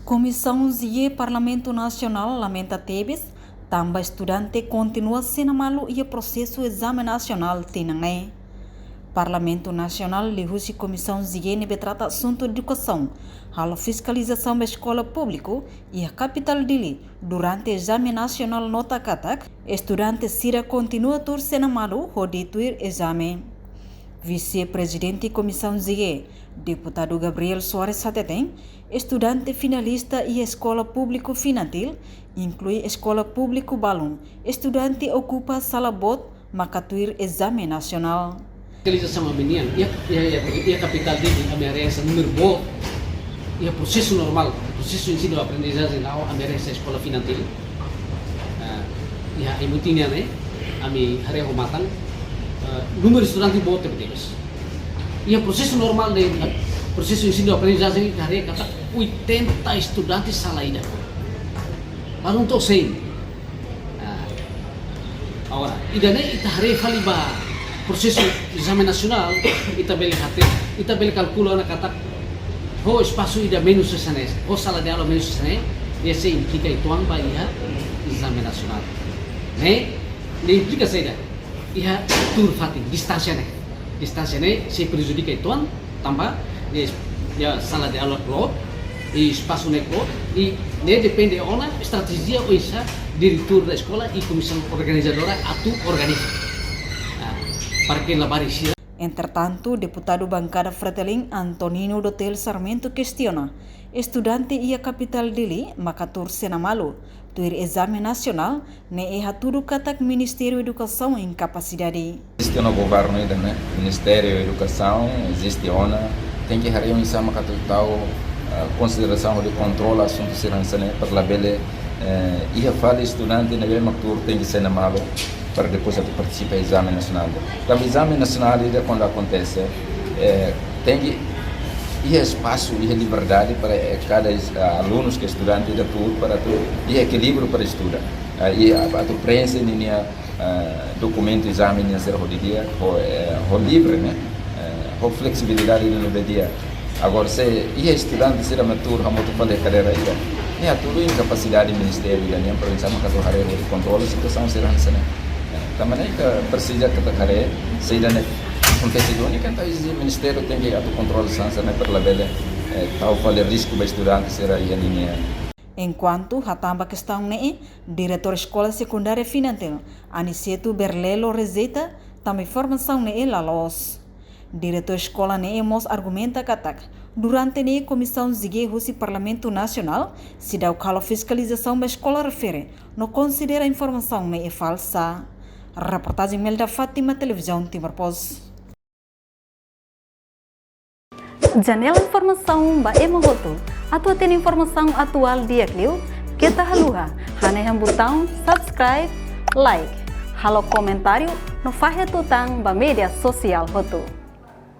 Comissão ZIE Parlamento Nacional lamenta tebes, também estudante continua sendo malo e o processo exame nacional tinangai. Parlamento Nacional lihusi Comissão ZIE nebe trata assunto educação, halo fiscalização da escola pública e a capital dele durante exame nacional nota katak, estudante sira continua tur sendo malo hodituir exame. Vice-presidente Comissão ZIE, deputado Gabriel Soares Sateteng, estudante finalista e escola público finantil, inclui escola público balum, estudante ocupa sala bot, makatuir exame nacional. Fiscalização amenian, e a capital dele, a merece número bom, e o processo normal, o processo de ensino aprendizagem lá, a merece a escola finantil, e a imutinha, né, a mi hareho matang, número de estudantes bom temos. E o processo normal de processo de ensino aprendizagem, hareho kata 80 estudantes salaida. Baru untuk sen. Agora, idane ita hareho faliba processo exame nacional, ita bele calculo na kata ho espaço ida menos sesanes, ho sala de aula menos sesanes, e assim implica ituang ba iha exame nacional. Ne implica saida iha tur fatin distância ne se prejudica ituang tambah ya sala de aula plot e espaço ne plot e ne depende ona estratégia ou isa diretor da escola e comissão organizadora atu organiza. Entretanto, deputado bancada Fretilin Antonino Dotel Sarmento questiona estudante e a capital dele, makatur senamalu, tuir exame nacional, ne tudo katak Ministério Educação em capacidade. Existe no governo ainda, né? Ministério da Educação, existe ONA, tem que haver um exame capital, consideração de controle, assunto de segurança, né? Para lá, e a fala estudante, né? Makatur tem que ser namalo. Para depois participar do exame nacional. O exame nacional, quando acontece, tem que ir espaço e liberdade para cada aluno que é estudante da tudo para tudo e equilíbrio para estudar. E a preenche ninha documento exame ninha ser dia o livre, né? O flexibilidade no dia. Agora se é estudante ser amateur, a moto fazer carreira aí, tudo incapacidade do ministério da ninha para exame que tornar o controle da situação será né? Também que precisa que takare seja né competidor e então o ministério tem que atu controle sansa né para labele tal fazer risco para estudante será aí a linha. Enquanto hatamba questão né diretor escola secundária finantil Aniceto Berlelo Rezeta também formação né lalos. Diretor escola né mos argumenta katak durante né comissão ZIE Rusi Parlamento Nacional se dá o calo fiscalização da escola refere não considera a informação né falsa. Reportagem Melda Fátima, Televisão Timor Pos. Janela informação ba emogoto. Atua tem informação atual dia Clio. Kita haluha. Haneham botão subscribe, like. Halo comentário no fahe tutang ba media sosial hotu.